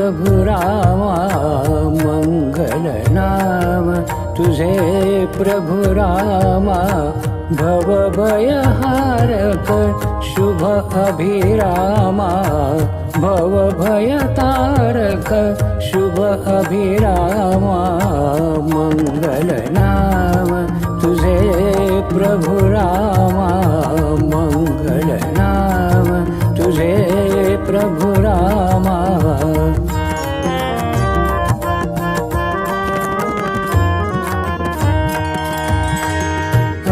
प्रभु रामा मंगल नाम तुझे प्रभु रामा भव भयहारक शुभ अभिरामा भव भयतारक शुभ अभिरामा मंगल नाम तुझे प्रभु रामा मंगल नाम तुझे प्रभु रामा।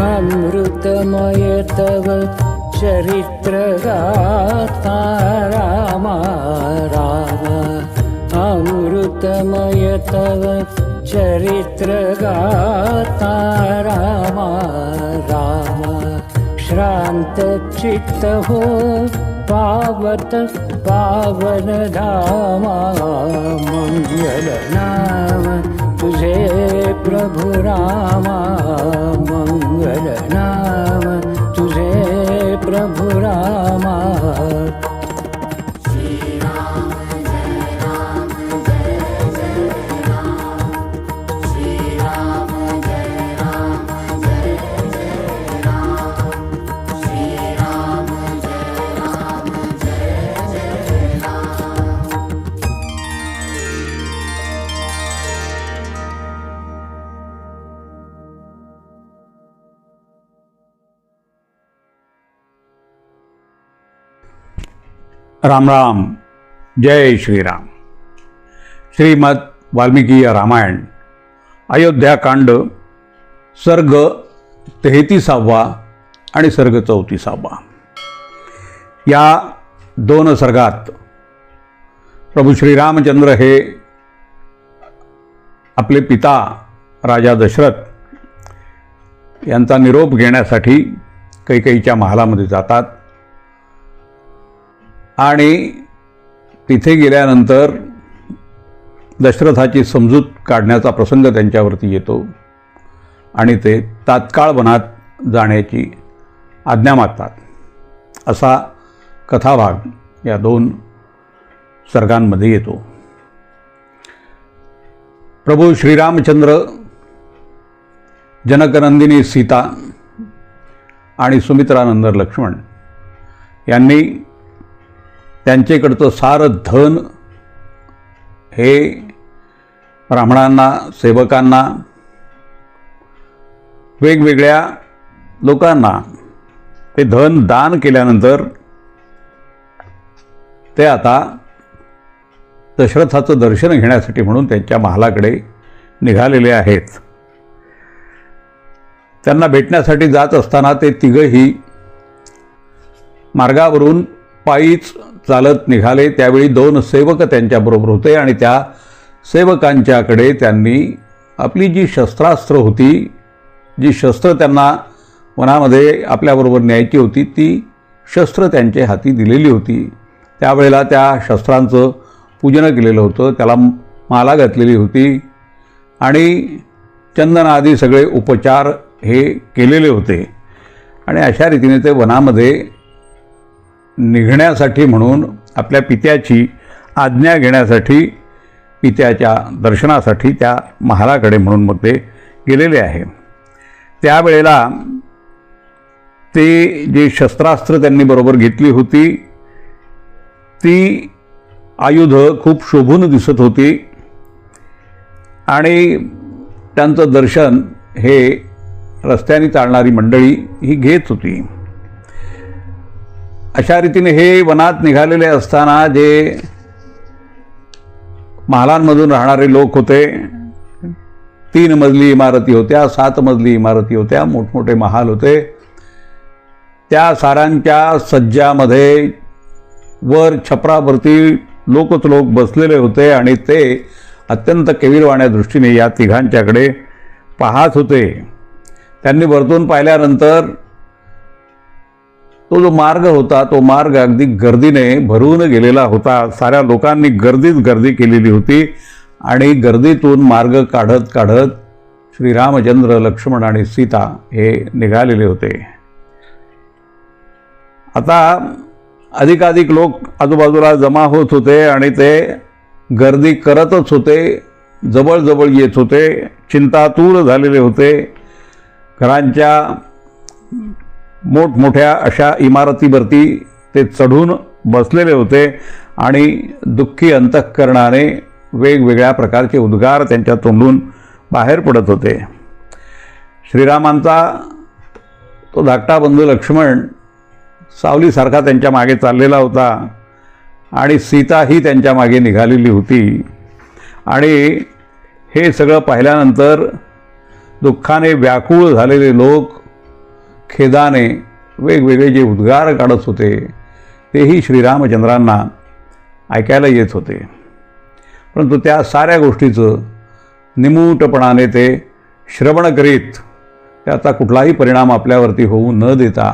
अमृतमय तव चरित्र गाथा रामा रामा अमृतमय तव चरित्र गाथा रामा रामा श्रांत चित्त हो पावत पावन धामा मंगल नाम तुझे प्रभु रामा मंगल नाम तुझे प्रभु रामा। राम राम, जय श्रीराम। श्रीमद वाल्मिकी रामायण अयोध्याकांड सर्ग 33वा आणि सर्ग 34वा या दोन सर्गात प्रभू श्रीरामचंद्र हे आपले पिता राजा दशरथ यांचा निरोप घेण्यासाठी कैकेयीच्या महालामध्ये जातात आणि तिथे गेल्यानंतर दशरथाची समजूत काढण्याचा प्रसंग त्यांच्यावरती येतो आणि ते तात्काळ वनात जाण्याची आज्ञा मागतात असा कथाभाग या दोन सर्गांमध्ये येतो। प्रभू श्रीरामचंद्र जनकनंदिनी सीता आणि सुमित्रानंद लक्ष्मण यांनी त्यांचेकडचं सारं धन हे ब्राह्मणांना सेवकांना वेगवेगळ्या लोकांना ते धन दान केल्यानंतर ते आता दशरथाचं दर्शन घेण्यासाठी म्हणून त्यांच्या महालाकडे निघालेले आहेत। त्यांना भेटण्यासाठी जात असताना ते तिघही मार्गावरून पायीच चालत निघाले। त्यावेळी दोन सेवक त्यांच्याबरोबर होते आणि त्या सेवकांच्याकडे त्यांनी आपली जी शस्त्रास्त्र होती, जी शस्त्र त्यांना वनामध्ये आपल्याबरोबर न्यायची होती, ती शस्त्र त्यांच्या हाती दिलेली होती। त्यावेळेला त्या शस्त्रांचं पूजन केलेलं होतं, त्याला माला घातलेली होती आणि चंदन आदी सगळे उपचार हे केलेले होते आणि अशा रीतीने ते वनामध्ये निघण्यासाठी म्हणून आपल्या पित्याची आज्ञा घेण्यासाठी पित्याच्या दर्शनासाठी त्या महालाकडे म्हणून मग ते गेलेले आहे। त्यावेळेला ते जे शस्त्रास्त्र त्यांनी बरोबर घेतली होती ती आयुध खूप शोभून दिसत होती आणि त्यांचं दर्शन हे रस्त्याने चालणारी मंडळी ही घेत होती। अशा रीतीने हे वनात निघालेले असताना जे महालांमधून राहणारे लोक होते, 3 मजली इमारती होत्या, 7 मजली इमारती होत्या, मोठमोठे महाल होते। त्या सारांच्या सज्जामध्ये वर छपरावरती लोकच लोक बसलेले होते आणि ते अत्यंत केविलवाण्या दृष्टीने या तिघांच्याकडे पाहत होते। त्यांनी वरतून पाहिल्यानंतर तो जो मार्ग होता तो मार्ग अगदी गर्दीने भरून गेलेला होता। साऱ्या लोकांनी गर्दीच गर्दी केलेली होती आणि गर्दीतून मार्ग काढत काढत श्रीरामचंद्र लक्ष्मण आणि सीता हे निघालेले होते। आता अधिकाधिक लोक आजूबाजूला जमा होत होते आणि ते गर्दी करतच होते, जवळजवळ येत होते, चिंतातूर झालेले होते. घरांच्या मोठमोठ्या अशा इमारतीवरती ते चढून बसलेले होते आणि दुःखी अंतःकरणाने वेगवेगळ्या प्रकारचे उद्गार त्यांच्या तोंडून बाहेर पडत होते. श्रीरामांचा तो धाकटा बंधू लक्ष्मण सावलीसारखा त्यांच्या मागे चाललेला होता आणि सीताही त्यांच्या मागे निघालेली होती. आणि हे सगळं पाहिल्यानंतर दुःखाने व्याकुळ झालेले लोक खेदाने वेगवेगळे जे उद्गार काढत होते तेही श्रीरामचंद्रांना ऐकायला येत होते. परंतु त्या साऱ्या गोष्टीचं निमूटपणाने ते श्रवण करीत त्याचा कुठलाही परिणाम आपल्यावरती होऊ न देता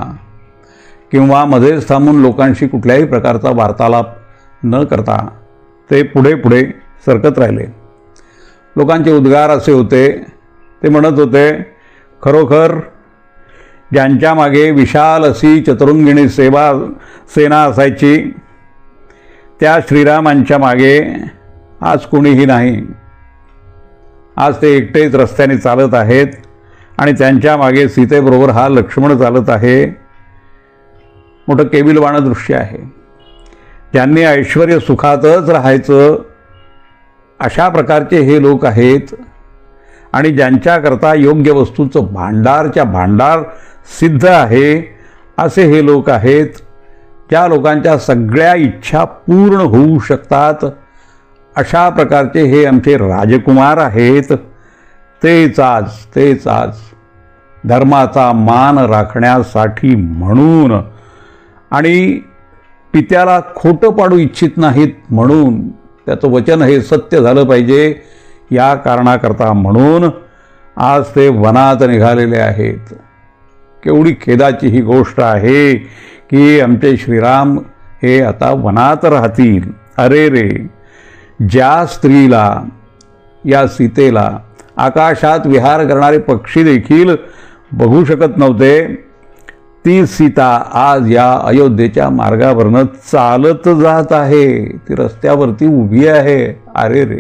किंवा मध्येच थांबून लोकांशी कुठल्याही प्रकारचा वार्तालाप न करता ते पुढे पुढे सरकत राहिले. लोकांचे उद्गार असे होते, ते म्हणत होते, खरोखर ज्यांच्या मागे विशाल अशी चतुरंगिणी सेना असायची त्या श्रीरामांच्या मागे आज कोणीही नाही. आज ते एकटेच रस्त्याने चालत आहेत आणि त्यांच्या मागे सीतेबरोबर हा लक्ष्मण चालत आहे. मोठं केविलवाणं दृश्य आहे. ज्यांनी ऐश्वर्य सुखातच राहायचं अशा प्रकारचे हे लोक आहेत आणि ज्यांच्याकरता योग्य वस्तूचं भांडारच्या भांडार सिद्ध आहे असे हे लोक आहेत. ज्या लोकांच्या सगळ्या इच्छा पूर्ण होऊ शकतात अशा प्रकारचे हे आमचे राजकुमार आहेत. तेच आज धर्माचा मान राखण्यासाठी म्हणून आणि पित्याला खोटं पाडू इच्छित नाहीत म्हणून, त्याचं वचन हे सत्य झालं पाहिजे या कारणाकरता म्हणून आज ते वनात निघालेले आहेत. केवढी खेदाची ही गोष्ट आहे की आमचे श्रीराम हे आता वनात राहतील. अरे रे, ज्या स्त्रीला, या सीतेला आकाशात विहार करणारे पक्षी देखील बघू शकत नव्हते, ती सीता आज या अयोध्येच्या मार्गावरनं चालत जात आहे. ती रस्त्यावरती उभी आहे. अरे रे,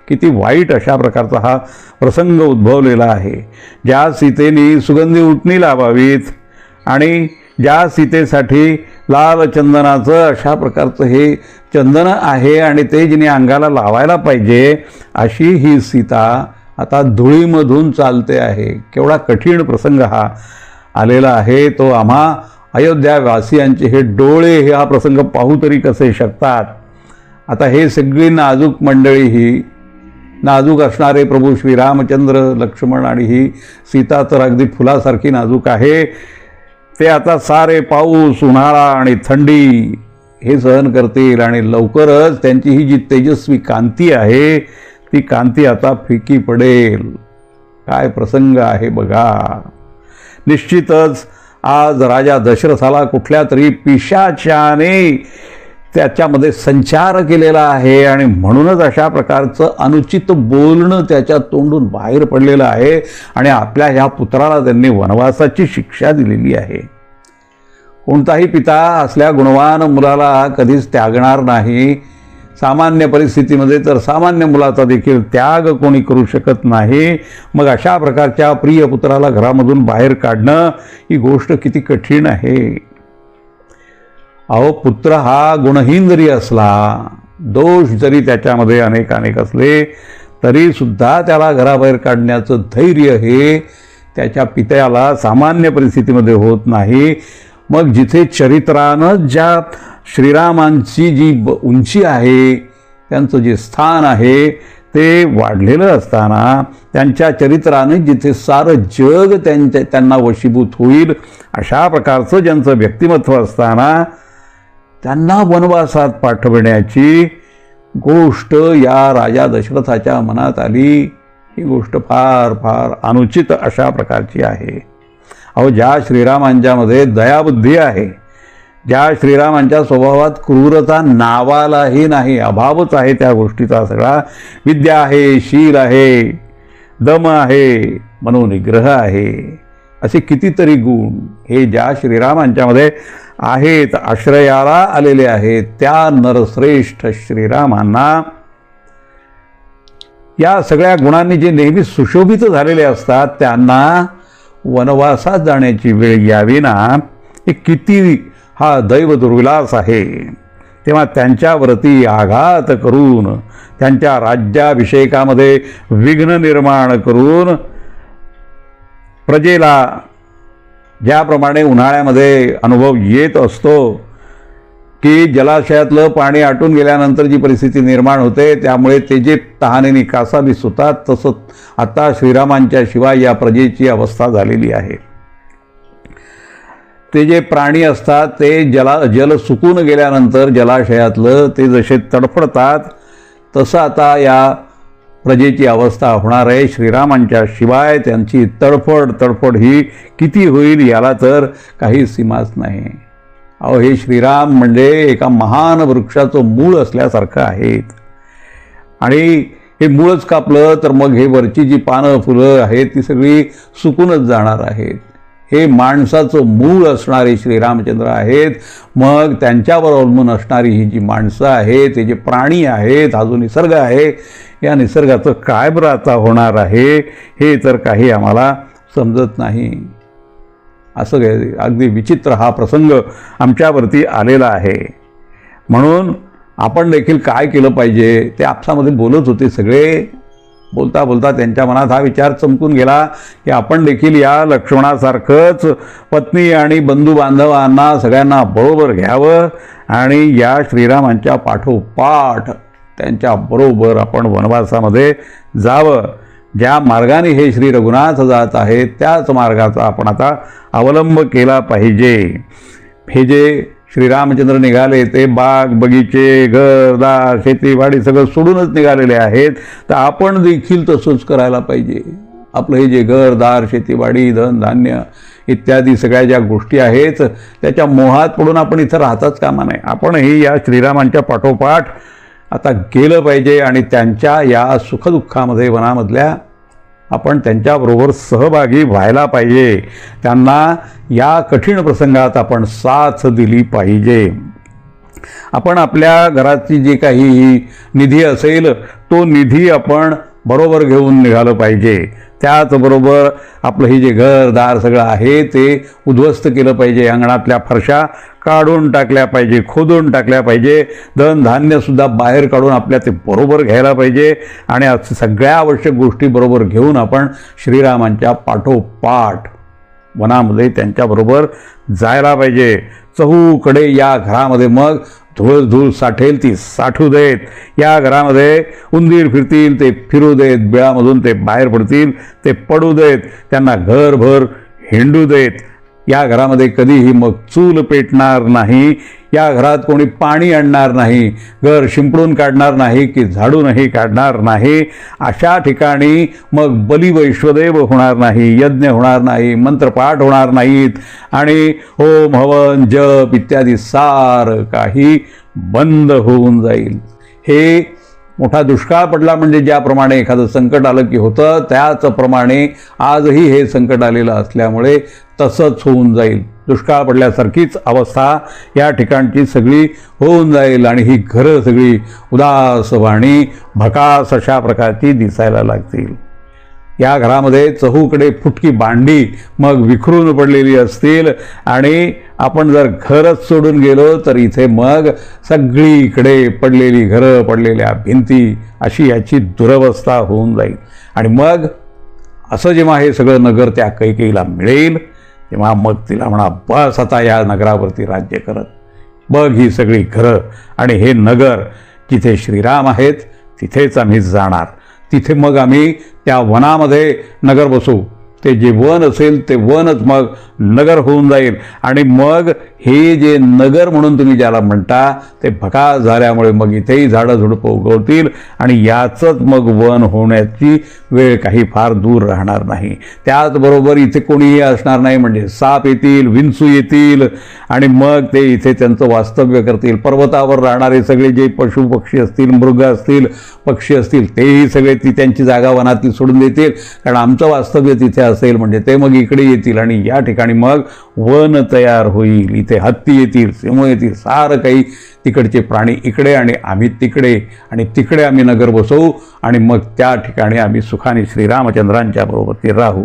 किती वाईट अशा प्रकारचा हा प्रसंग उद्भवलेला आहे. ज्या सीतेने सुगंधी उटणी लावावीत आणि ज्या सीतेसाठी लाल चंदनाचं अशा प्रकारचं हे चंदन आहे आणि ते जिने अंगाला लावायला पाहिजे अशी ही सीता आता धुळीमधून चालते आहे. केवढा कठीण प्रसंग हा आलेला आहे. तो आम्हा अयोध्यावासियांचे हे डोळे हे हा प्रसंग पाहू तरी कसे शकतात. आता हे सगळी नाजूक मंडळी, ही नाजूक असणारे प्रभू श्रीरामचंद्र, लक्ष्मण आणि ही सीता तर अगदी फुलासारखी नाजूक आहे. ते आता सारे पाऊस, उन्हाळा आणि थंडी हे सहन करतील आणि लवकरच त्यांची ही जी तेजस्वी कांती आहे ती कांती आता फिकी पडेल. काय प्रसंग आहे बघा. निश्चितच आज राजा दशरथाला कुठल्या तरी पिशाच्याने त्याच्यामध्ये संचार केलेला आहे आणि म्हणूनच अशा प्रकारचं अनुचित बोलणं त्याच्या तोंडून बाहेर पडलेलं आहे आणि आपल्या ह्या पुत्राला त्यांनी वनवासाची शिक्षा दिलेली आहे. कोणताही पिता असल्या गुणवान मुलाला कधीच त्यागणार नाही. सामान्य परिस्थितीमध्ये तर सामान्य मुलाचा देखील त्याग कोणी करू शकत नाही. मग अशा प्रकारच्या प्रिय पुत्राला घरामधून बाहेर काढणं ही गोष्ट किती कठीण आहे. अहो, पुत्र हा गुणहीन जरी असला, दोष जरी त्याच्यामध्ये अनेक असले तरी सुद्धा त्याला घराबाहेर काढण्याचं धैर्य हे त्याच्या पित्याला सामान्य परिस्थितीमध्ये होत नाही. मग जिथे चरित्रानं ज्या श्रीरामांची जी उंची आहे, त्यांचं जे स्थान आहे ते वाढलेलं असताना, त्यांच्या चरित्राने जिथे सारं जग त्यांना वशीभूत होईल अशा प्रकारचं ज्यांचं व्यक्तिमत्व असताना त्यांना वनवासात पाठवण्याची गोष्ट या राजा दशरथाच्या मनात आली. ही गोष्ट फार फार अनुचित अशा प्रकारची आहे. अहो, ज्या श्रीरामांच्यामध्ये दयाबुद्धी आहे, ज्या श्रीरामांच्या स्वभावात क्रूरता नावालाही नाही, अभावच आहे त्या गोष्टीचा सगळा, विद्या आहे, शील आहे, दम आहे, मनोनिग्रह आहे, असे कितीतरी गुण हे ज्या श्रीरामांच्यामध्ये आहेत, आश्रयाला आलेले आहेत, त्या नरश्रेष्ठ श्रीरामांना या सगळ्या गुणांनी जे नेहमी सुशोभित झालेले असतात त्यांना वनवासात जाण्याची वेळ यावी ना, हे किती हा दैव दुर्विलास आहे. तेव्हा त्यांच्यावरती आघात करून, त्यांच्या राज्याभिषेकामध्ये विघ्न निर्माण करून, प्रजेला ज्याप्रमाणे उन्हाळ्यामध्ये अनुभव येत असतो की जलाशयातलं पाणी आटून गेल्यानंतर जी परिस्थिती निर्माण होते त्यामुळे ते जे तहानेने कासावीस होतात, तसं आता श्रीरामांच्या शिवाय या प्रजेची अवस्था झालेली आहे. ते जे प्राणी असतात ते जल सुकून गेल्यानंतर जलाशयातलं ते जसे तडफडतात तसं आता या प्रजेची अवस्था होणार आहे. श्रीरामांच्या शिवाय त्यांची तडफड ही किती होईल याला तर काही सीमाच नाही. अहो, हे श्रीराम म्हणजे एका महान वृक्षाचं मूळ असल्यासारखं आहेत. आणि हे मूळच कापलं तर मग हे वरची जी पानं फुलं आहेत ती सगळी सुकूनच जाणार आहेत. हे माणसाचं मूळ असणारे श्रीरामचंद्र आहेत. मग त्यांच्यावर अवलंबून असणारी ही जी माणसं आहेत, ते जे प्राणी आहेत, हा जो निसर्ग आहे, या निसर्गाचं काय बरं आता होणार आहे हे तर काही आम्हाला समजत नाही. असं अगदी विचित्र हा प्रसंग आमच्यावरती आलेला आहे. म्हणून आपण देखील काय केलं पाहिजे ते आपसामध्ये बोलत होते सगळे. बोलता बोलता त्यांच्या मनात हा विचार चमकून गेला की आपण देखील या लक्ष्मणासारखंच पत्नी आणि बंधू बांधवांना सगळ्यांना बरोबर घ्यावं आणि या श्रीरामांच्या पाठोपाठ त्यांच्याबरोबर आपण वनवासामध्ये जावं. ज्या मार्गाने हे श्री रघुनाथ जात आहेत त्याच मार्गाचा आपण आता अवलंब केला पाहिजे. हे जे श्रीरामचंद्र निघाले ते बाग बगीचे घरदार शेतीवाडी सगळं सोडूनच निघालेले आहेत. तर आपण देखील तसंच करायला पाहिजे. आपलं हे जे घरदार शेतीवाडी धनधान्य इत्यादी सगळ्या ज्या गोष्टी आहेत त्याच्या मोहात पडून आपण इथं राहताच कामा नये. आपणही या श्रीरामांच्या पाठोपाठ आता गेलं पाहिजे आणि त्यांच्या या सुखदुःखामध्ये वनामधल्या आपण त्यांच्याबरोबर सहभागी व्हायला पाहिजे. त्यांना या कठीण प्रसंगात आपण साथ दिली पाहिजे. आपण आपल्या घराची जी काही निधी असेल तो निधी आपण बरोबर घेऊन निघालं पाहिजे. त्याचबरोबर आपलं हे जे घरदार सगळं आहे ते उद्ध्वस्त केलं पाहिजे. अंगणातल्या फरशा काढून टाकल्या पाहिजे, खोदून टाकल्या पाहिजे. धनधान्यसुद्धा बाहेर काढून आपल्या ते बरोबर घ्यायला पाहिजे आणि सगळ्या आवश्यक गोष्टी बरोबर घेऊन आपण श्रीरामांच्या पाठोपाठ वनामध्ये त्यांच्याबरोबर जायला पाहिजे. चहूकडे या घरामध्ये मग धूळ साठेल ती साठू देत. या घरामध्ये उंदीर फिरतील ते फिरू देत. बिळामधून ते बाहेर पडतील ते पडू देत. त्यांना घरभर हिंडू देत. या घरामध्ये कधीही मग चूल पेटणार नाही. या घरात कोणी पाणी आणणार नाही. घर शिंपडून काढणार नाही की झाडूनही काढणार नाही. अशा ठिकाणी मग बली वैश्वदेव होणार नाही, यज्ञ होणार नाही, मंत्रपाठ होणार नाहीत आणि होम हवन जप इत्यादी सारं काही बंद होऊन जाईल. हे मोठा दुष्काळ पडला म्हणजे ज्याप्रमाणे एखादं संकट आलं की होतं त्याचप्रमाणे आजही हे संकट आलेलं असल्यामुळे तसंच होऊन जाईल. दुष्काळ पडल्यासारखीच अवस्था या ठिकाणची सगळी होऊन जाईल आणि ही घरं सगळी उदासवाणी भकास अशा प्रकारची दिसायला लागतील. या घरामध्ये चहूकडे फुटकी भांडी मग विखरून पडलेली असतील आणि आपण जर घरच सोडून गेलो तर इथे मग सगळीकडे पडलेली घरं, पडलेल्या भिंती अशी याची दुरवस्था होऊन जाईल. आणि मग असं जेव्हा हे सगळं नगर त्या कैकेयीला मिळेल तेव्हा मग तिला म्हणा, बस आता या नगरावरती राज्य करत बघ ही सगळी घरं आणि हे नगर. जिथे श्रीराम आहेत तिथेच आम्ही जाणार. तिथे मग आम्ही त्या वनामध्ये नगर बसू. ते जे वन असेल ते वनच मग नगर होऊन जाईल आणि मग हे जे नगर म्हणून तुम्ही ज्याला म्हणता ते भकास झाल्यामुळे मग इथेही झाडं झुडपं उगवतील आणि याचंच मग वन होण्याची वेळ काही फार दूर राहणार नाही. त्याचबरोबर इथे कोणीही असणार नाही. म्हणजे साप येतील, विंचू येतील आणि मग ते इथे त्यांचं वास्तव्य करतील. पर्वतावर राहणारे सगळे जे पशु पक्षी असतील, मृग असतील, पक्षी असतील तेही सगळे ती त्यांची जागा वनातली सोडून देतील कारण आमचं वास्तव्य तिथे असेल म्हणजे ते मग इकडे येतील आणि या ठिकाणी मग वन तयार होईल. इथे हत्ती येतील, सिंह येतील, सारं काही तिकडचे प्राणी इकडे आणि आम्ही तिकडे, आणि तिकडे आम्ही नगर बसवू आणि मग त्या ठिकाणी आम्ही सुखाने श्रीरामचंद्रांच्या बरोबर ते राहू.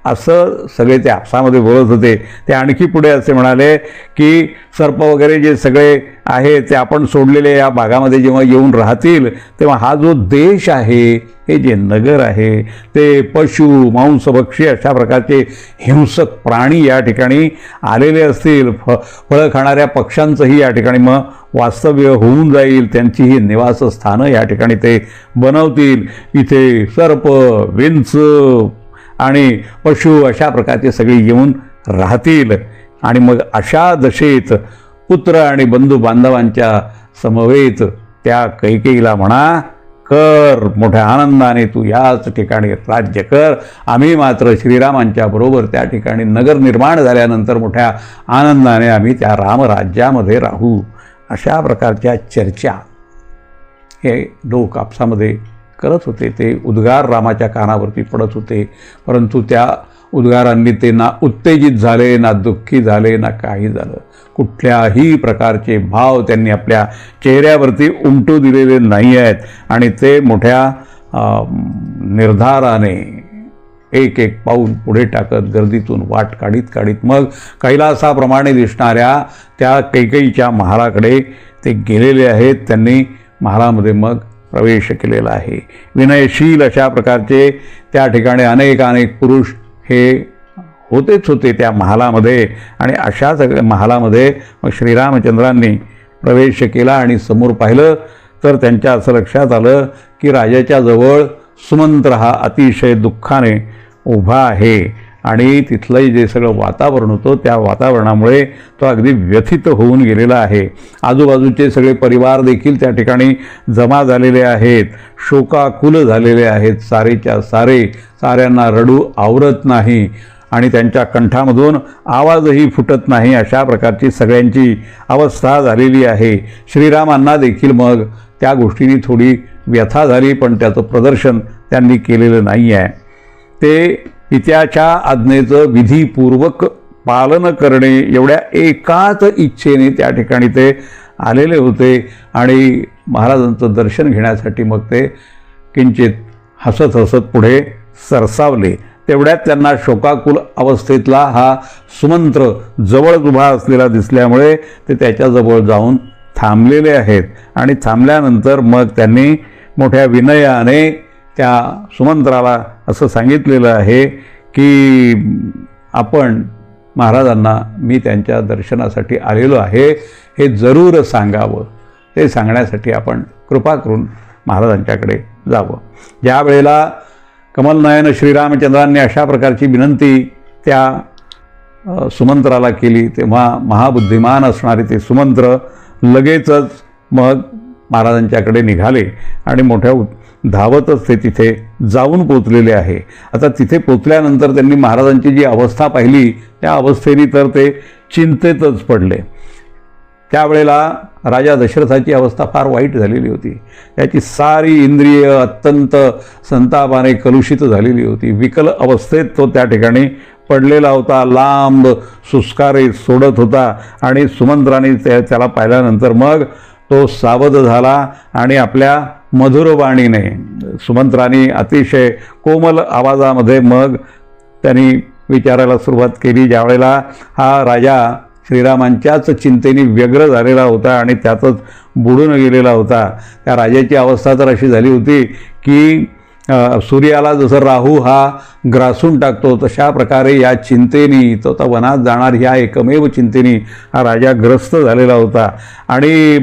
असं सगळे ते आपसामध्ये बोलत होते. ते आणखी पुढे असे म्हणाले की सर्प वगैरे जे सगळे आहे ते आपण सोडलेले या भागामध्ये जेव्हा येऊन राहतील तेव्हा हा जो देश आहे, हे जे नगर आहे, ते पशु मांसभक्षी अशा प्रकारचे हिंसक प्राणी या ठिकाणी आलेले असतील. फळं खाणाऱ्या पक्ष्यांचंही या ठिकाणी मग वास्तव्य होऊन जाईल. त्यांची ही निवासस्थानं या ठिकाणी ते बनवतील. इथे सर्प, विंच आणि पशु अशा प्रकारचे सगळे येऊन राहतील. आणि मग अशा दशेत पुत्र आणि बंधू बांधवांच्या समवेत त्या कैकेयीला म्हणा, कर मोठ्या आनंदाने तू याच ठिकाणी राज्य कर. आम्ही मात्र श्रीरामांच्या बरोबर त्या ठिकाणी नगर निर्माण झाल्यानंतर मोठ्या आनंदाने आम्ही त्या रामराज्यामध्ये राहू. अशा प्रकारच्या चर्चा हे लोक आपसामध्ये करत होते. ते उद्गार रामाच्या कानावरती पडत होते, परंतु त्या उद्गारांनी ते ना उत्तेजित झाले, ना दुःखी झाले, ना काही झालं. कुठल्याही प्रकारचे भाव त्यांनी आपल्या चेहऱ्यावरती उमटू दिलेले नाही आहेत. आणि ते मोठ्या निर्धाराने एक एक पाऊल पुढे टाकत गर्दीतून वाट काढीत काढीत मग कैलासाप्रमाणे दिसणाऱ्या त्या कैकेयीच्या महालाकडे ते गेलेले आहेत. त्यांनी महालामध्ये मग प्रवेश केलेला आहे. विनयशील अशा प्रकारचे त्या ठिकाणी अनेक पुरुष हे होतेच होते त्या महालामध्ये. आणि अशा सगळ्या महालामध्ये मग श्रीरामचंद्रांनी प्रवेश केला आणि समोर पाहिलं तर त्यांच्या असं लक्षात आलं की राजाच्या जवळ सुमंत्र हा अतिशय दुःखाने उभा आहे. आणि तिथलंही जे सगळं वातावरण होतं त्या वातावरणामुळे तो अगदी व्यथित होऊन गेलेला आहे. आजूबाजूचे सगळे परिवार देखील त्या ठिकाणी जमा झालेले आहेत, शोकाकुल झालेले आहेत. सारेच्या साऱ्यांना रडू आवरत नाही आणि त्यांच्या कंठामधून आवाजही फुटत नाही. अशा प्रकारची सगळ्यांची अवस्था झालेली आहे. श्रीरामांना देखील मग त्या गोष्टींनी थोडी व्यथा झाली, पण त्याचं प्रदर्शन त्यांनी केलेलं नाही आहे. ते पित्याच्या आज्ञेचं विधीपूर्वक पालन करणे एवढ्या एकाच इच्छेने त्या ठिकाणी ते आलेले होते. आणि महाराजांचं दर्शन घेण्यासाठी मग ते किंचित हसत हसत पुढे सरसावले. तेवढ्यात त्यांना शोकाकुल अवस्थेतला हा सुमंत्र जवळच उभा असलेला दिसल्यामुळे ते त्याच्याजवळ जाऊन थांबलेले आहेत. आणि थांबल्यानंतर मग त्यांनी मोठ्या विनयाने त्या सुमंत्राला असं सांगितलेलं आहे की आपण महाराजांना मी त्यांच्या दर्शनासाठी आलेलो आहे हे जरूर सांगावं. ते सांगण्यासाठी आपण कृपा करून महाराजांच्याकडे जावं. ज्या वेळेला कमलनयन श्रीरामचंद्रांनी अशा प्रकारची विनंती त्या सुमंत्राला केली तेव्हा महाबुद्धिमान असणारे ते सुमंत्र लगेचच मग महाराजांच्याकडे निघाले आणि मोठ्या धावतच ते तिथे जाऊन पोचलेले आहे. आता तिथे पोचल्यानंतर त्यांनी महाराजांची जी अवस्था पाहिली त्या अवस्थेने तर ते चिंतेतच पडले. त्यावेळेला राजा दशरथाची अवस्था फार वाईट झालेली होती. त्याची सारी इंद्रिय अत्यंत संतापाने कलुषित झालेली होती. विकल अवस्थेत तो त्या ठिकाणी पडलेला होता. लांब सुस्कारे सोडत होता आणि सुमंत्राने त्याला पाहिल्यानंतर मग तो सावध झाला आणि आपल्या मधुरवाणीने सुमंत्राने अतिशय कोमल आवाजामध्ये मग त्यांनी विचारायला सुरुवात केली. ज्यावेळेला हा राजा श्रीरामांच्याच चिंतेने व्यग्र झालेला होता आणि त्यातच बुडून गेलेला होता. त्या राजाची अवस्था तर अशी झाली होती की सूर्याला जसं राहू हा ग्रासून टाकतो तशा प्रकारे या चिंतेनी तो तर वनात जाणार ह्या एकमेव चिंतेनी हा राजा ग्रस्त झालेला होता. आणि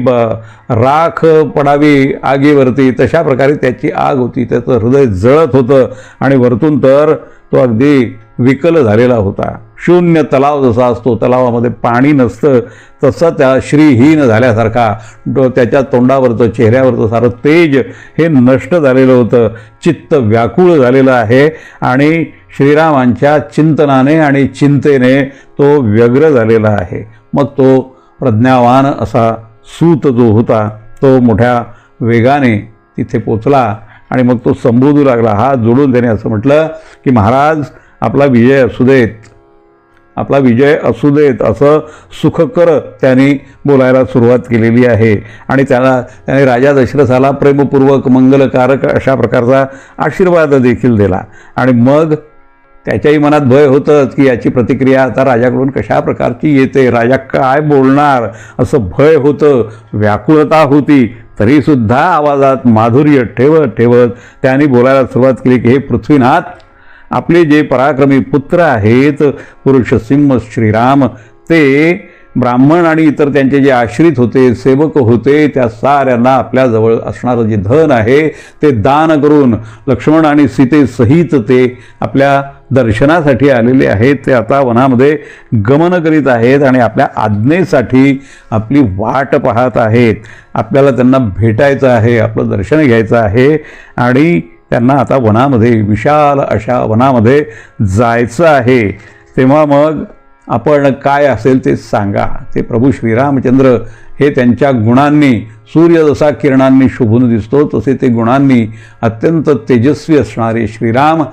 राख पडावी आगीवरती तशा प्रकारे त्याची आग होती. त्याचं हृदय जळत होतं आणि वरतून तर तो अगदी विकल झालेला होता. शून्य तलाव जसा असतो, तलावामध्ये पाणी नसतं, तसं त्या श्रीहीन झाल्यासारखा त्याच्या तोंडावरचं चेहऱ्यावरचं सारं तेज हे नष्ट झालेलं होतं. चित्त व्याकुळ झालेलं आहे आणि श्रीरामांच्या चिंतनाने आणि चिंतेने तो व्यग्र झालेला आहे. मग तो प्रज्ञावान असा सूत जो होता तो मोठ्या वेगाने तिथे पोचला आणि मग तो संबोधू लागला. हात जोडून त्याने असं म्हटलं की महाराज, आपला विजय असू देत, आपला विजय असू देत असं सुखकर त्यांनी बोलायला सुरुवात केलेली आहे. आणि त्याने राजा दशरथाला प्रेमपूर्वक मंगलकारक अशा प्रकारचा आशीर्वाद देखील दिला. आणि मग त्याच्याही मनात भय होतंच की याची प्रतिक्रिया आता राजाकडून कशा प्रकारची येते, राजा काय बोलणार असं भय होतं, व्याकुळता होती. तरीसुद्धा आवाजात माधुर्य ठेवत ठेवत त्यांनी बोलायला सुरुवात केली की हे पृथ्वीनाथ, आपले जे पराक्रमी पुत्र आहेत पुरुषसिंह श्रीराम, ते ब्राह्मण आणि इतर त्यांचे जे आश्रित होते, सेवक होते, त्या साऱ्यांना आपल्याजवळ असणारं जे धन आहे ते दान करून लक्ष्मण आणि सीतेसहित ते आपल्या दर्शनासाठी आलेले आहेत. ते आता वनामध्ये गमन करीत आहेत आणि आपल्या आज्ञेसाठी आपली वाट पाहत आहेत. आपल्याला त्यांना भेटायचं आहे, आपलं दर्शन घ्यायचं आहे आणि त्यांना आता वनामध्ये, विशाल अशा वनामध्ये जायचं आहे. तेव्हा मग आपण काय असेल ते सांगा. ते प्रभू श्रीरामचंद्र हे त्यांच्या गुणांनी, सूर्य जसा किरणांनी शोभून दिसतो तसे ते गुणांनी अत्यंत तेजस्वी असणारे श्रीराम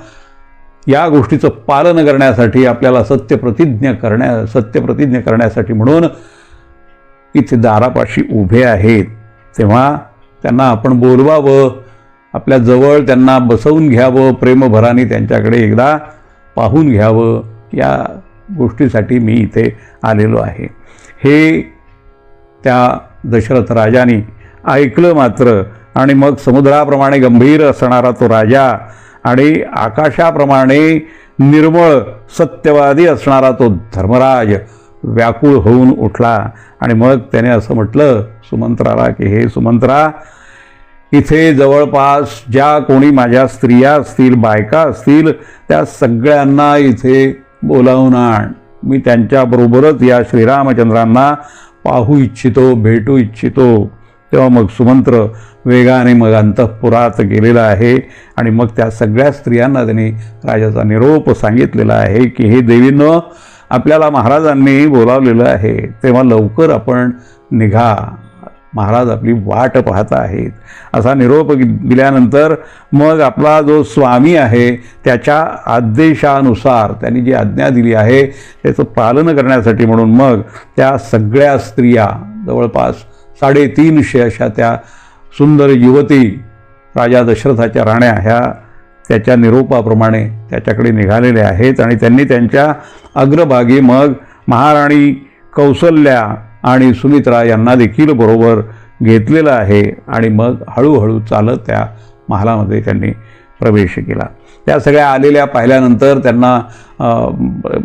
या गोष्टीचं पालन करण्यासाठी, आपल्याला सत्यप्रतिज्ञा करण्यासाठी म्हणून इथे दारापाशी उभे आहेत. तेव्हा त्यांना आपण बोलवावं, आपल्या जवळ त्यांना बसवून घ्यावं, प्रेमभराने त्यांच्याकडे एकदा पाहून घ्यावं, या गोष्टीसाठी मी इथे आलेलो आहे. हे त्या दशरथ राजाने ऐकलं मात्र. आणि मग समुद्राप्रमाणे गंभीर असणारा तो राजा आणि आकाशाप्रमाणे निर्मळ सत्यवादी असणारा तो धर्मराज व्याकुळ होऊन उठला. आणि मग त्याने असं म्हटलं सुमंत्राला की हे सुमंत्रा, इथे जवळपास ज्या कोणी माझ्या स्त्रिया असतील, बायका असतील, त्या सगळ्यांना इथे बोलावून आण. मी त्यांच्याबरोबरच या श्रीरामचंद्रांना पाहू इच्छितो, भेटू इच्छितो. तेव्हा मग सुमंत्र वेगाने मग अंतःपुरात गेलेला आहे. आणि मग त्या सगळ्या स्त्रियांना त्यांनी राजाचा निरोप सांगितलेला आहे की हे देवींनो, आपल्याला महाराजांनी बोलावलेलं आहे, तेव्हा लवकर आपण निघा, महाराज आपली वाट पाहत आहेत. असा निरोप दिल्यानंतर मग आपला जो स्वामी आहे त्याच्या आदेशानुसार त्यांनी जी आज्ञा दिली आहे त्याचं पालन करण्यासाठी म्हणून मग त्या सगळ्या स्त्रिया, जवळपास 350 अशा त्या सुंदर युवती राजा दशरथाच्या राण्या ह्या त्याच्या निरोपाप्रमाणे त्याच्याकडे निघालेले आहेत. आणि त्यांनी त्यांच्या अग्रभागी मग महाराणी कौसल्या आणि सुमित्रा यांना देखील बरोबर घेतलेलं आहे. आणि मग हळूहळू चालत त्या महालामध्ये त्यांनी प्रवेश केला. त्या सगळ्या आलेल्या पाहिल्यानंतर त्यांना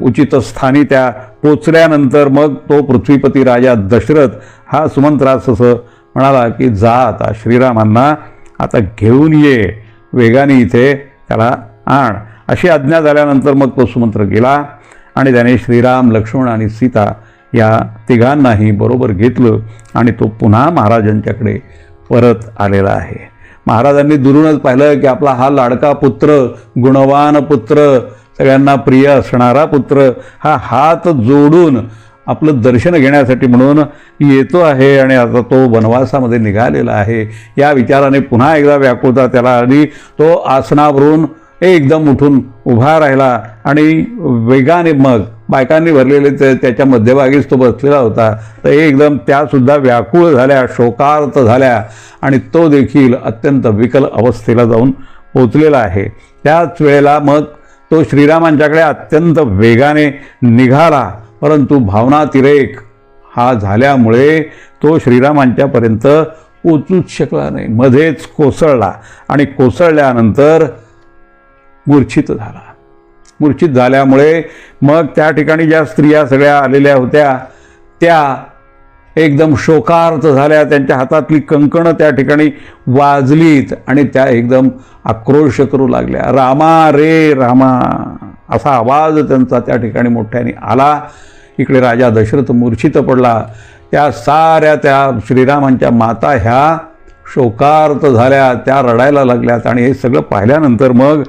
उचित स्थानी त्या पोचल्यानंतर मग तो पृथ्वीपती राजा दशरथ हा सुमंत्रास असं म्हणाला की जा आता श्रीरामांना आता घेऊन ये, वेगाने इथे त्याला आण. अशी आज्ञा झाल्यानंतर मग तो सुमंत्र गेला आणि त्याने श्रीराम, लक्ष्मण आणि सीता या तिघांनाही बरोबर घेतलं आणि तो पुन्हा महाराजांच्याकडे परत आलेला आहे. महाराजांनी दुरूनच पाहिलं की आपला हा लाडका पुत्र, गुणवान पुत्र, सगळ्यांना प्रिय असणारा पुत्र हा हात जोडून आपलं दर्शन घेण्यासाठी म्हणून येतो आहे आणि आता तो वनवासामध्ये निघालेला आहे. या विचाराने पुन्हा एकदा व्याकुळता त्याला आली. तो आसनावरून एकदम उठून उभा राहिला आणि वेगाने मग बायकांनी भरलेले त्याच्या मध्यभागीच तो बसलेला होता. तर एकदम त्यासुद्धा व्याकुळ झाल्या, शोकार्त झाल्या आणि तो देखील अत्यंत विकल अवस्थेला जाऊन पोचलेला आहे. त्याच वेळेला मग तो श्रीरामांच्याकडे अत्यंत वेगाने निघाला, परंतु भावनातिरेक हा झाल्यामुळे तो श्रीरामांच्यापर्यंत पोचूच शकला नाही. मध्येच कोसळला आणि कोसळल्यानंतर मूर्छित झाला. मूर्छित झाल्यामुळे मग त्या ठिकाणी ज्या स्त्रिया सगळ्या आलेल्या होत्या त्या एकदम शोकार्त झाल्या. त्यांच्या हातातली कंकणं त्या ठिकाणी वाजलीत आणि त्या एकदम आक्रोश करू लागल्या. रामा रे रामा असा आवाज त्यांचा त्या ठिकाणी मोठ्याने आला. इकडे राजा दशरथ मूर्छित पडला. त्या साऱ्या त्या श्रीरामांच्या माता ह्या शोकार्त झाल्या, त्या रडायला लागल्यात. आणि हे सगळं पाहिल्यानंतर मग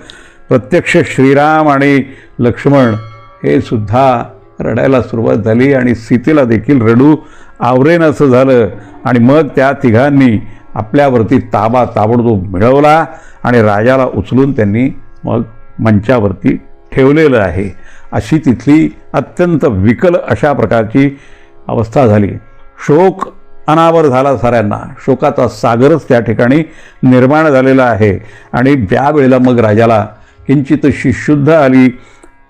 प्रत्यक्ष श्रीराम आणि लक्ष्मण हे सुद्धा रडायला सुरुवात झाली आणि सीतेला देखील रडू आवरेन असं झालं. आणि मग त्या तिघांनी आपल्यावरती ताबा ताबडतोब मिळवला आणि राजाला उचलून त्यांनी मग मंचावरती ठेवलेलं आहे. अशी तिथली अत्यंत विकल अशा प्रकारची अवस्था झाली. शोक अनावर झाला साऱ्यांना. शोकाचा सागरच त्या ठिकाणी निर्माण झालेला आहे. आणि त्यावेळेला मग राजाला किंचित शुद्ध आली.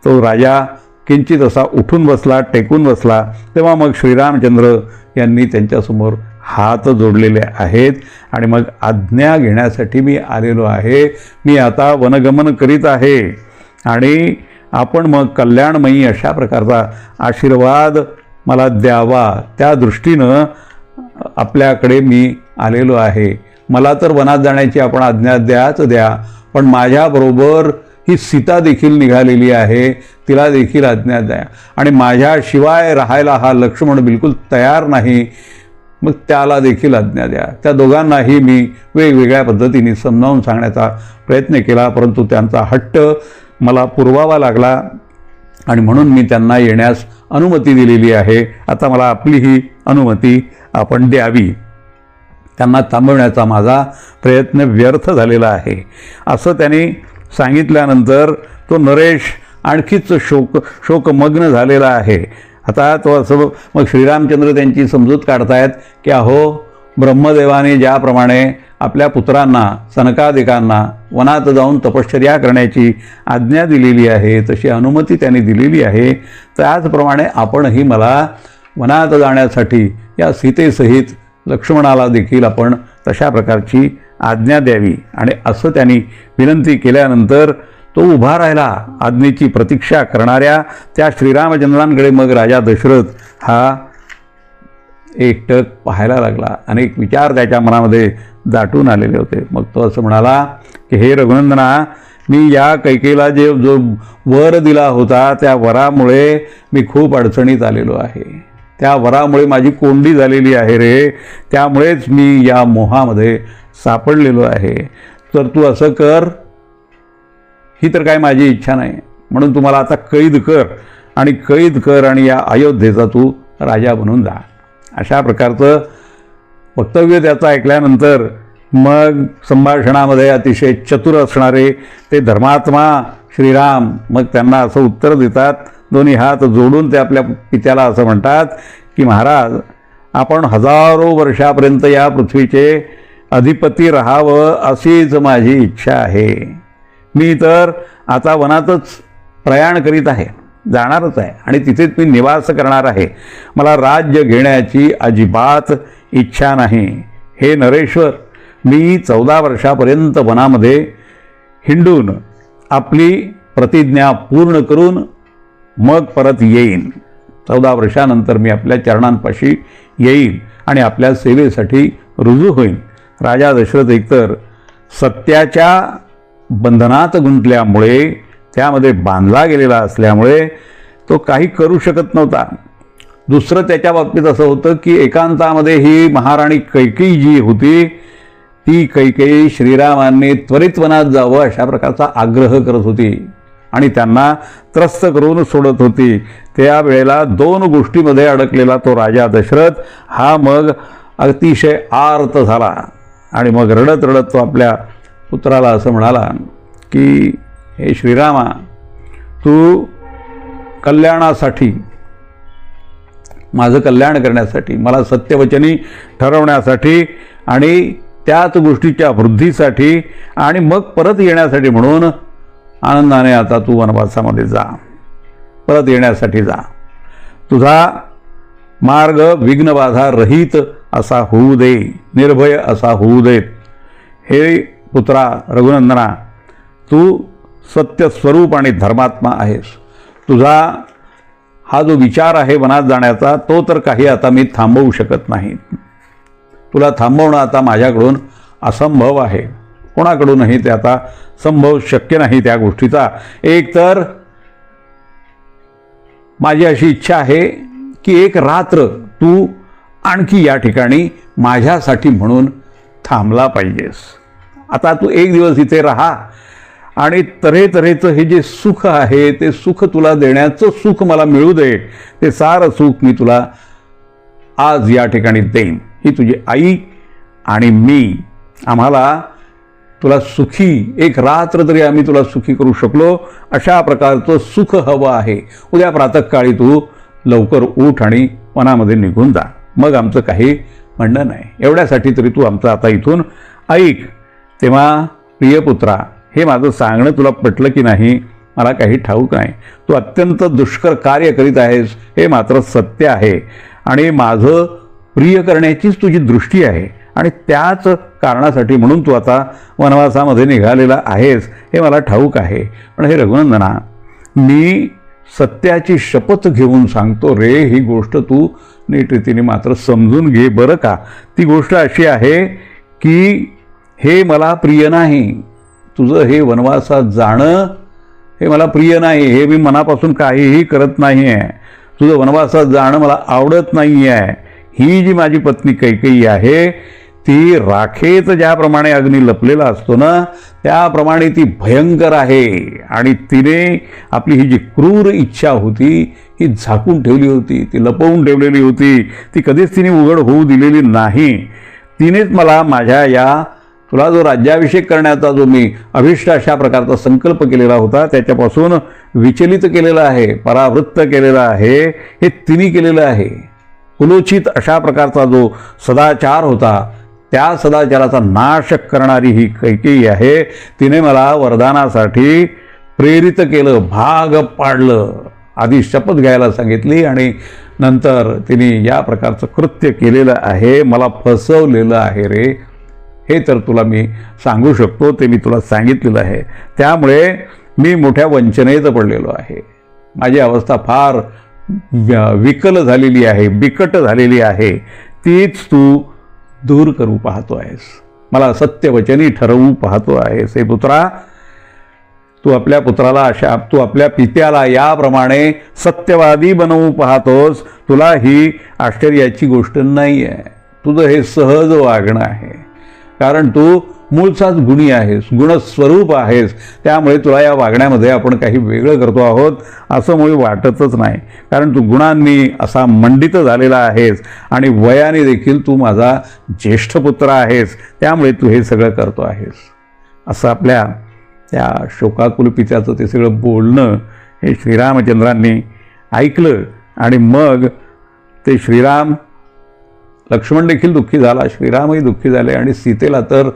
तो राजा किंचित असा उठून बसला, टेकून बसला. तेव्हा मग श्रीरामचंद्र यांनी त्यांच्यासमोर हात जोडलेले आहेत आणि मग आज्ञा घेण्यासाठी मी आलेलो आहे. मी आता वनगमन करीत आहे आणि आपण मग कल्याणमयी अशा प्रकारचा आशीर्वाद मला द्यावा, त्या दृष्टीनं आपल्याकडे मी आलेलो आहे. मला तर वनात जाण्याची आपण आज्ञा द्या, पण माझ्याबरोबर ही सीता देखील निघालेली आहे, तिला देखील आज्ञा द्या. आणि माझ्याशिवाय राहायला हा लक्ष्मण बिलकुल तयार नाही, मग त्याला देखील आज्ञा द्या. त्या दोघांनाही मी वेगवेगळ्या पद्धतीने समजावून सांगण्याचा प्रयत्न केला, परंतु त्यांचा हट्ट मला पुरवावा लागला आणि म्हणून मी त्यांना येण्यास अनुमती दिलेली आहे. आता मला आपली ही अनुमती आपण द्यावी. त्यांना थांबवण्याचा माझा प्रयत्न व्यर्थ झालेला आहे असं त्यांनी सांगितल्यानंतर तो नरेश आणखीच शोकमग्न झालेला आहे. आता तो असं मग श्रीरामचंद्र त्यांची समजूत काढतायत की अहो, ब्रह्मदेवाने ज्याप्रमाणे आपल्या पुत्रांना सनकादिकांना वनात जाऊन तपश्चर्या करण्याची आज्ञा दिलेली आहे, तशी अनुमती त्यांनी दिलेली आहे, त्याचप्रमाणे आपणही मला वनात जाण्यासाठी या सीतेसहित लक्ष्मणाला देखील आपण तशा प्रकारची आज्ञा द्यावी. आणि असं त्यांनी विनंती केल्यानंतर तो उभा राहिला. आज्ञेची प्रतीक्षा करणाऱ्या त्या श्रीरामचंद्रांकडे मग राजा दशरथ हा एकटक पाहायला लागला. अनेक विचार त्याच्या मनामध्ये दाटून आलेले होते. मग तो असं म्हणाला की हे रघुनंदना, मी या कैकेयीला जो वर दिला होता त्या वरामुळे मी खूप अडचणीत आलेलो आहे. त्या वरामुळे माझी कोंडी झालेली आहे रे. त्यामुळेच मी या मोहामध्ये सापडलेलो आहे. तर तू असं कर, ही तर काय माझी इच्छा नाही, म्हणून तुम्हाला आता कैद कर आणि या अयोध्येचा तू राजा बनून जा. अशा प्रकारचं वक्तव्य त्याचं ऐकल्यानंतर मग संभाषणामध्ये अतिशय चतुर असणारे ते धर्मात्मा श्रीराम मग त्यांना असं उत्तर देतात. दोन्ही हात जोडून ते आपल्या पित्याला असं म्हणतात की महाराज, आपण हजारो वर्षापर्यंत या पृथ्वीचे अधिपती राहावं अशीच माझी इच्छा आहे. मी तर आता वनातच प्रयाण करीत आहे, जाणारच आहे आणि तिथेच मी निवास करणार आहे. मला राज्य घेण्याची अजिबात इच्छा नाही. हे नरेश्वर, मी 14 वर्षापर्यंत वनामध्ये हिंडून आपली प्रतिज्ञा पूर्ण करून मग परत येईन. 14 वर्षानंतर मी आपल्या चरणांपाशी येईन आणि आपल्या सेवेसाठी रुजू होईन. राजा दशरथ एकतर सत्याच्या बंधनात गुंतल्यामुळे, त्यामध्ये बांधला गेलेला असल्यामुळे तो काही करू शकत नव्हता. दुसरं त्याच्या बाबतीत असं होतं की एकांतामध्ये ही महाराणी कैकेयी जी होती, ती कैकेयी श्रीरामांनी त्वरित वनात जावं अशा प्रकारचा आग्रह करत होती आणि त्यांना त्रस्त करून सोडत होती. त्यावेळेला 2 गोष्टीमध्ये अडकलेला तो राजा दशरथ हा मग अतिशय आर्त झाला आणि मग रडत रडत तो आपल्या पुत्राला असं म्हणाला की हे श्रीरामा, तू कल्याणासाठी, माझं कल्याण करण्यासाठी, मला सत्यवचनी ठरवण्यासाठी आणि त्याच गोष्टीच्या वृद्धीसाठी आणि मग परत येण्यासाठी म्हणून आनंदाने आता तू वनवासामध्ये जा, परत येण्यासाठी जा. तुझा मार्ग विघ्नबाधा रहित असा होऊ दे, निर्भय असा होऊ देत. हे पुत्रा रघुनंदना, तू सत्यस्वरूप आणि धर्मात्मा आहेस. तुझा हा जो विचार आहे वनात जाण्याचा, तो तर काही आता मी थांबवू शकत नाही. तुला थांबवणं आता माझ्याकडून असंभव आहे. कोणाकडूनही ते आता संभव शक्य नाही त्या गोष्टीचा. एक तर माझी अशी इच्छा आहे की एक रात्र तू आणखी या ठिकाणी माझ्यासाठी म्हणून थांबला पाहिजेस. आता तू एक दिवस इथे राहा आणि तऱ्हेतऱ्हेचं हे जे सुख आहे ते सुख तुला देण्याचं सुख मला मिळू दे. ते सारं सुख मी तुला आज या ठिकाणी देईन. ही तुझी आई आणि मी, आम्हाला तुला सुखी, एक रात्र तरी आम्ही तुला सुखी करू शकलो, अशा प्रकारचं सुख हवं आहे. उद्या प्रातःकाळी तू लवकर उठ आणि वनामध्ये निघून जा, मग आमचं काही म्हणणं नाही. एवढ्यासाठी तरी तू आमचं आता इथून ऐक. तेव्हा प्रियपुत्रा, हे माझं सांगणं तुला पटलं की नाही मला काही ठाऊक नाही. तू अत्यंत दुष्कर कार्य करीत आहेस हे मात्र सत्य आहे, आणि माझं प्रिय करण्याचीच तुझी दृष्टी आहे, आणि त्याच कारणासाठी म्हणून तू आता वनवासामध्ये निघालेला आहेस हे मला ठाऊक आहे. पण हे रघुनंदना, मी सत्याची शपथ घेऊन सांगतो रे, ही गोष्ट तू नीटरीतीने मात्र समजून घे बरं का. ती गोष्ट अशी आहे की हे मला प्रिय नाही. तुझं हे वनवासात जाणं हे मला प्रिय नाही. हे मी मनापासून काहीही करत नाही आहे. तुझं वनवासात जाणं मला आवडत नाही आहे. ही जी माझी पत्नी कैकेयी आहे ती राखेत ज्याप्रमाणे अग्नी लपलेला असतो ना, त्याप्रमाणे ती भयंकर आहे, आणि तिने आपली ही जी क्रूर इच्छा होती ही झाकून ठेवली होती, ती लपवून ठेवलेली होती. ती कधीच तिने उघड होऊ दिलेली नाही. तिनेच मला माझ्या या तुला जो राज्याभिषेक करण्याचा जो मी अभिष्ट अशा प्रकारचा संकल्प केलेला होता त्याच्यापासून विचलित केलेला आहे, परावृत्त केलेला आहे. हे तिने केलेलं आहे. कुलोचित अशा प्रकारचा जो सदाचार होता त्या सदाचाराचा नाश करणारी ही कैकेयी आहे. तिने मला वरदानासाठी प्रेरित केलं, भाग पाडलं. आधी शपथ घ्यायला सांगितली आणि नंतर तिने या प्रकारचं कृत्य केलेलं आहे. मला फसवलेलं आहे रे. हे तर तुला मी सांगू शकतो, ते मी तुला सांगितलेलं आहे. त्यामुळे मी मोठ्या वंचनेत पडलेलो आहे. माझी अवस्था फार विकल झालेली आहे, बिकट झालेली आहे. तीच तू दूर करू पाहतो आहेस, मला सत्यवचनी ठरवू पाहतो आहेस. हे पुत्रा, तू आपल्या पुत्राला तू आपल्या पित्याला याप्रमाणे सत्यवादी बनवू पाहतोस. तुला ही आश्चर्याची गोष्ट नाही आहे. तुझं हे सहज वागणं आहे, कारण तू मूळचाच गुणी आहेस, गुणस्वरूप आहेस. त्यामुळे तुला या वागण्यामध्ये आपण काही वेगळं करतो आहोत असं मुळी वाटतच नाही, कारण तू गुणांनी असा मंडित झालेला आहेस आणि वयाने देखील तू माझा ज्येष्ठ पुत्र आहेस. त्यामुळे तू हे सगळं करतो आहेस. असं आपल्या त्या शोकाकुल पित्याचं ते सगळं बोलणं हे श्रीरामचंद्रांनी ऐकलं, आणि मग ते लक्ष्मण देखील दुःखी झाला, श्रीरामही दुःखी झाले, आणि सीतेला तर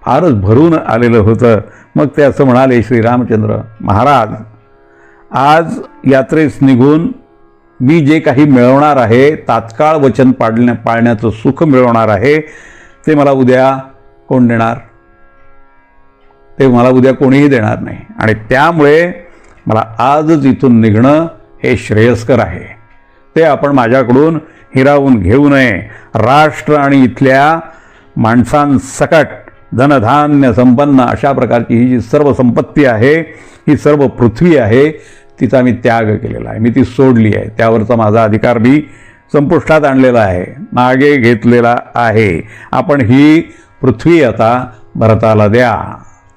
फारच भरून आलेलं होतं. मग ते असं म्हणाले, श्रीरामचंद्र महाराज, आज यात्रेस निघून मी जे काही मिळवणार आहे, तात्काळ वचन पाळण्याचं सुख मिळवणार आहे, ते मला उद्या कोण देणार? ते मला उद्या कोणीही देणार नाही. आणि त्यामुळे मला आजच इथून निघणं हे श्रेयस्कर आहे. ते आपण माझ्याकडून हिरावून घेऊ नये. राष्ट्र आणि इथल्या माणसांसकट धनधान्य संपन्न अशा प्रकारची ही जी सर्व संपत्ती आहे, ही सर्व पृथ्वी आहे, तिचा मी त्याग केलेला आहे. मी ती सोडली आहे. त्यावरचा माझा अधिकार मी संपुष्टात आणलेला आहे, मागे घेतलेला आहे. आपण ही पृथ्वी आता भरताला द्या,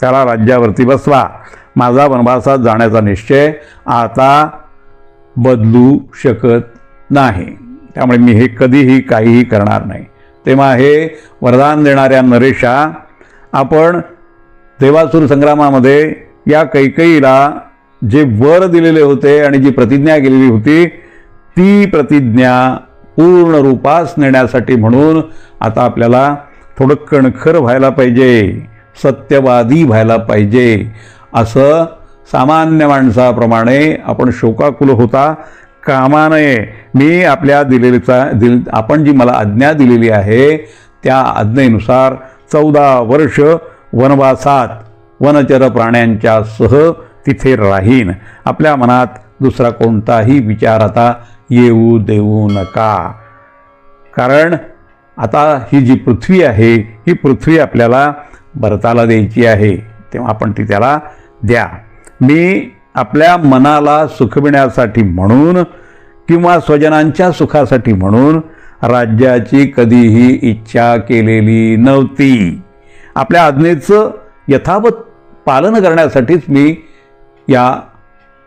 त्याला राज्यावरती बसवा. माझा वनवासात जाण्याचा निश्चय आता बदलू शकत नाही. त्यामुळे मी हे कधीही काहीही करणार नाही. तेव्हा हे वरदान देणाऱ्या नरेशा, आपण देवासुर संग्रामामध्ये या कैकेयीला जे वर दिलेले होते आणि जी प्रतिज्ञा केलेली होती, ती प्रतिज्ञा पूर्ण रूपास नेण्यासाठी म्हणून आता आपल्याला थोडं कणखर व्हायला पाहिजे, सत्यवादी व्हायला पाहिजे. असं सामान्य माणसाप्रमाणे आपण शोकाकुल होता कामा नये. मी आपल्या आपण जी मला आज्ञा दिलेली आहे त्या आज्ञेनुसार 14 वर्ष वनवासात वनचर प्राण्यांच्या सह तिथे राहीन. आपल्या मनात दुसरा कोणताही विचार आता येऊ देऊ नका, कारण आता ही जी पृथ्वी आहे ही पृथ्वी आपल्याला भरताला द्यायची आहे. तेव्हा आपण ती त्याला द्या. मी आपल्या मनाला सुखविण्यासाठी म्हणून किंवा स्वजनांच्या सुखासाठी म्हणून राज्याची कधीही इच्छा केलेली नव्हती. आपल्या आज्ञेचं यथावत पालन करण्यासाठीच मी या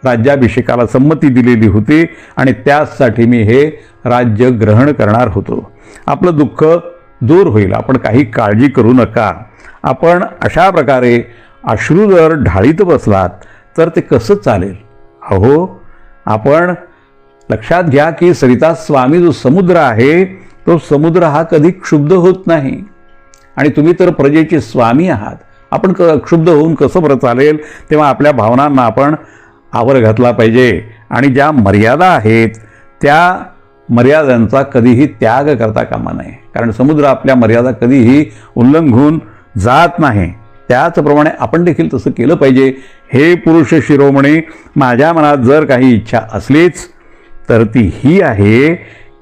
राज्याभिषेकाला संमती दिलेली होती आणि त्याचसाठी मी हे राज्य ग्रहण करणार होतो. आपलं दुःख दूर होईल, आपण काही काळजी करू नका. आपण अशा प्रकारे अश्रू जर ढाळीत बसलात तर ते कसं चालेल? अहो, आपण लक्षात घ्या की सरिता स्वामी जो समुद्र आहे तो समुद्र हा कधी क्षुब्ध होत नाही. आणि तुम्ही तर प्रजेचे स्वामी आहात. आपण क्षुब्ध होऊन कसं बरं चालेल? तेव्हा आपल्या भावनांना आपण आवर घातला पाहिजे आणि ज्या मर्यादा आहेत त्या मर्यादांचा कधीही त्याग करता कामा नये. कारण समुद्र आपल्या मर्यादा कधीही उल्लंघून जात नाही. त्याचप्रमाणे आपण देखील तसं केलं पाहिजे. हे पुरुष शिरोमणी, माझ्या मनात जर काही इच्छा असलीच तर ती ही आहे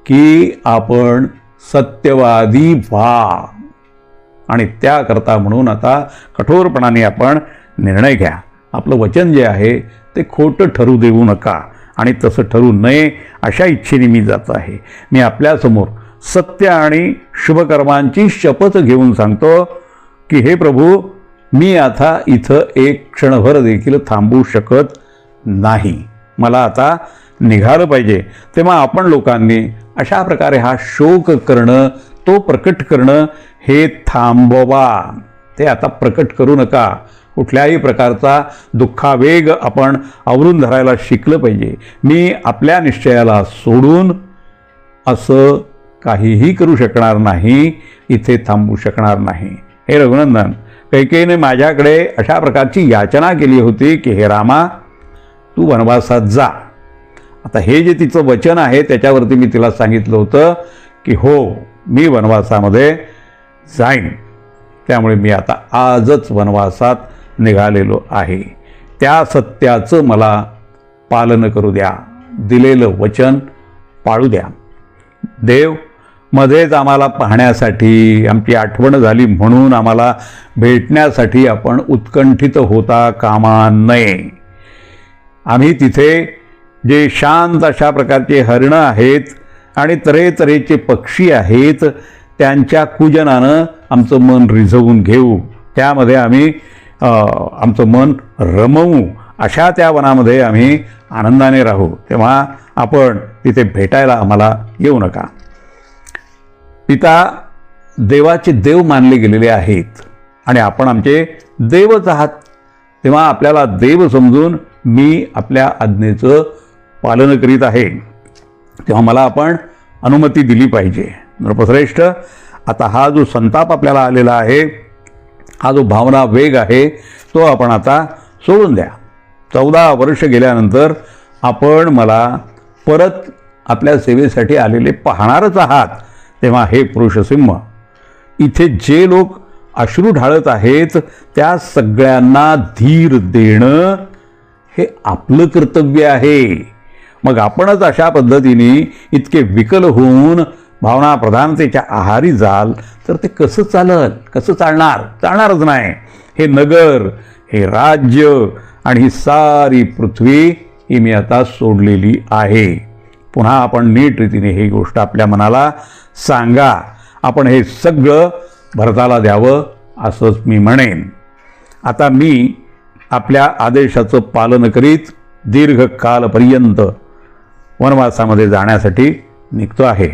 की आपण सत्यवादी व्हा. आणि त्याकरता म्हणून आता कठोरपणाने आपण निर्णय घ्या. आपलं वचन जे आहे ते खोटं ठरू देऊ नका. आणि तसं ठरू नये अशा इच्छेने मी जात आहे. मी आपल्यासमोर सत्य आणि शुभकर्मांची शपथ घेऊन सांगतो की हे प्रभू, मी आता इथं एक क्षणभर देखील थांबू शकत नाही. मला आता निघालं पाहिजे. तेव्हा आपण लोकांनी अशा प्रकारे हा शोक करणं, तो प्रकट करणं हे थांबवा. ते आता प्रकट करू नका. कुठल्याही प्रकारचा दुःखावेग आपण आवरून धरायला शिकलं पाहिजे. मी आपल्या निश्चयाला सोडून असं काहीही करू शकणार नाही, इथे थांबू शकणार नाही. हे रघुनंदन, कैकेयीने माझ्याकडे अशा प्रकारची याचना केली होती की हे रामा, तू वनवासात जा. आता हे जे तिचं वचन आहे त्याच्यावरती मी तिला सांगितलं होतं की हो, मी वनवासामध्ये जाईन. त्यामुळे मी आता आजच वनवासात निघालेलो आहे. त्या सत्याचं मला पालन करू द्या. दिलेलं वचन पाळू द्या. देव, मध्येच आम्हाला पाहण्यासाठी, आमची आठवण झाली म्हणून आम्हाला भेटण्यासाठी आपण उत्कंठित होता कामा नये. आम्ही तिथे जे शांत अशा प्रकारचे हरणं आहेत आणि तऱ्हेतऱ्हेचे पक्षी आहेत त्यांच्या कूजनानं आमचं मन रिझवून घेऊ. त्यामध्ये आम्ही आमचं मन रमवू. अशा त्या वनामध्ये आम्ही आनंदाने राहू. तेव्हा आपण तिथे भेटायला आम्हाला येऊ नका. पिता देवाचे देव मानले गेलेले आहेत आणि आपण आमचे देवच आहात. तेव्हा आपल्याला देव समजून मी आपल्या आज्ञेचं पालन करीत आहे. तेव्हा मला आपण अनुमती दिली पाहिजे. नृपश्रेष्ठ, आता हा जो संताप आपल्याला आलेला आहे, हा जो भावना वेग आहे, तो आपण आता सोडून द्या. 14 वर्ष गेल्यानंतर आपण मला परत आपल्या सेवेसाठी आलेले पाहणारच आहात. तेव्हा हे पुरुषसिंह, इथे जे लोक अश्रू ढाळत आहेत त्या सगळ्यांना धीर देणं हे आपलं कर्तव्य आहे. मग आपणच अशा पद्धतीने इतके विकल होऊन भावना प्रधानतेच्या आहारी जाल तर ते कसं चालल? कसं चालणार? चालणारच नाही. हे नगर, हे राज्य आणि ही सारी पृथ्वी ही मी आता सोडलेली आहे. पुन्हा आपण नीट रीतीने ही गोष्ट आपल्या मनाला सांगा. आपण हे सगळं भरताला द्यावं असंच मी म्हणेन. आता मी आपल्या आदेशाचं पालन करीत दीर्घकालपर्यंत वनवासामध्ये जाण्यासाठी निघतो आहे.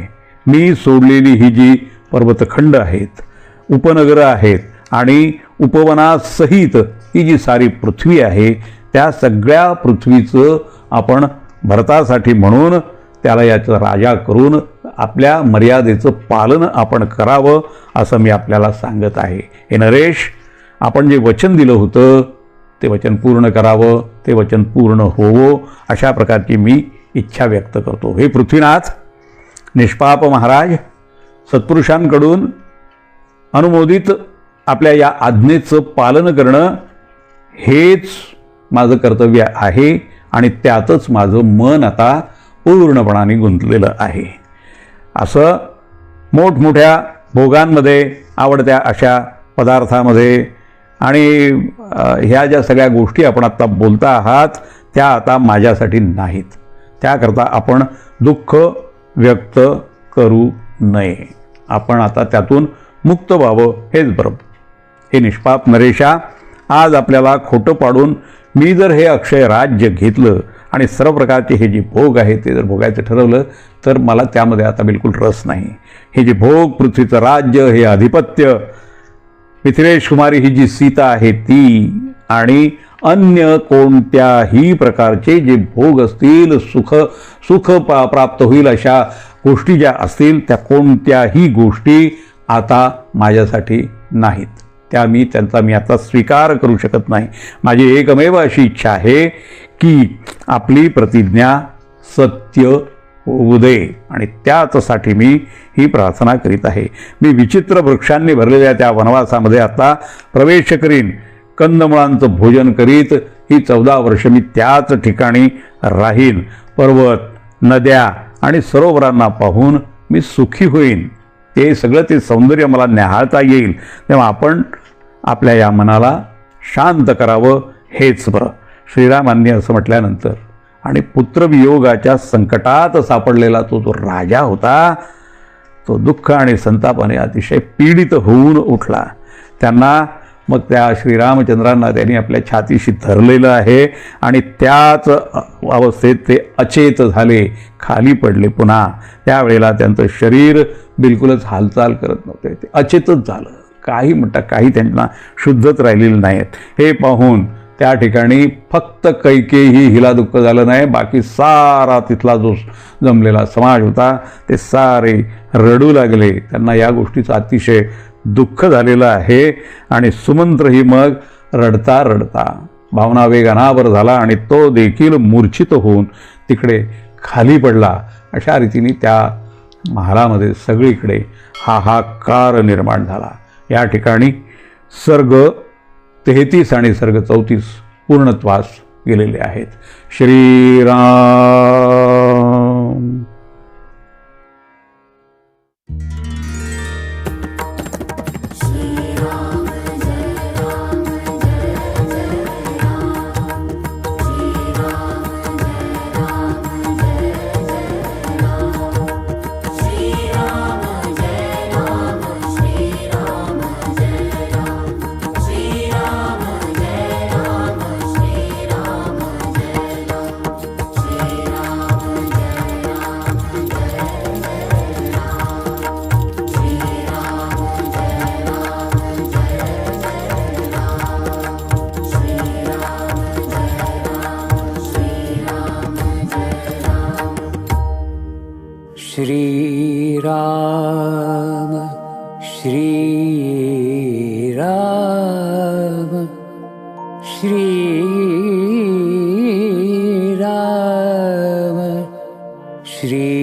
मी सोडलेली ही जी पर्वतखंड आहेत, उपनगरं आहेत आणि उपवनासहित ही जी सारी पृथ्वी आहे त्या सगळ्या पृथ्वीचं आपण भरतासाठी म्हणून त्याला याचं राजा करून आपल्या मर्यादेचं पालन आपण करावं असं मी आपल्याला सांगत आहे. हे नरेश, आपण जे वचन दिलं होतं ते वचन पूर्ण करावं, ते वचन पूर्ण होवो अशा प्रकारची मी इच्छा व्यक्त करतो. हे पृथ्वीनाथ, निष्पाप महाराज, सत्पुरुषांकडून अनुमोदित आपल्या या आज्ञेचं पालन करणं हेच माझं कर्तव्य आहे आणि त्यातच माझं मन आता पूर्णपणाने गुंतलेलं आहे. असं मोठमोठ्या भोगांमध्ये, आवडत्या अशा पदार्थामध्ये आणि ह्या ज्या सगळ्या गोष्टी आपण आत्ता बोलता आहात त्या आता माझ्यासाठी नाहीत. त्याकरता आपण दुःख व्यक्त करू नये. आपण आता त्यातून मुक्त व्हावं हेच बरोबर. हे निष्पाप नरेशा, आज आपल्याला खोटं पाडून मी जर हे अक्षय राज्य घेतलं आणि सर्व प्रकारचे हे जे भोग आहेत ते जर भोगायचं ठरवलं तर मला त्यामध्ये आता बिलकुल रस नाही. हे जे भोग, पृथ्वीचं राज्य, हे आधिपत्य मिथिलेश कुमारी ही जी सीता आहे ती, आणि अन्य कोणत्याही प्रकारचे जे भोग असतील, सुख प्राप्त होईल अशा गोष्टी ज्या असतील, त्या कोणत्याही गोष्टी आता माझ्यासाठी नाहीत. त्यांचा मी आता स्वीकार करू शकत नाही. माझी एकमेव अशी इच्छा आहे की आपली प्रतिज्ञा सत्य होऊ दे, आणि त्याचसाठी मी ही प्रार्थना करीत आहे. मी विचित्र वृक्षांनी भरलेल्या त्या वनवासामध्ये आता प्रवेश करीन. कंदमुळांचं भोजन करीत ही 14 वर्ष मी त्याच ठिकाणी राहीन. पर्वत, नद्या आणि सरोवरांना पाहून मी सुखी होईन. ते सौंदर्य मला न्याहाळता येईल. तेव्हा आपण आपल्या या मनाला शांत करावं, हेच बरं. श्रीरामांनी असं म्हटल्यानंतर, आणि पुत्रवियोगाच्या संकटात सापडलेला जो राजा होता, तो दुःख आणि संतापाने अतिशय पीडित होऊन उठला. त्यांना मग त्या श्रीरामचंद्रांना त्यांनी आपल्या छातीशी धरलेलं आहे, आणि त्याच अवस्थेत ते अचेत झाले, खाली पडले पुन्हा. त्यावेळेला त्यांचं शरीर बिलकुलच हालचाल करत नव्हते, ते अचेतच झालं. काही त्यांना शुद्धच राहिलेलं नाहीत. हे पाहून त्या ठिकाणी फक्त कैकेयी हिला दुःख झालं नाही, बाकी सारा तिथला जो जमलेला समाज होता ते सारे रडू लागले. त्यांना या गोष्टीचं अतिशय दुःख झालेलं आहे. आणि सुमंत्रही मग रडता रडता भावनावेग अनावर झाला, आणि तो देखील मूर्छित होऊन तिकडे खाली पडला. अशा रीतीने त्या महालामध्ये सगळीकडे हाहाकार निर्माण झाला. या ठिकाणी सर्ग 33 आणि सर्ग 34 पूर्णत्वास गेलेले आहेत. श्रीराम. श्रीराम श्रीराम श्रीराम श्री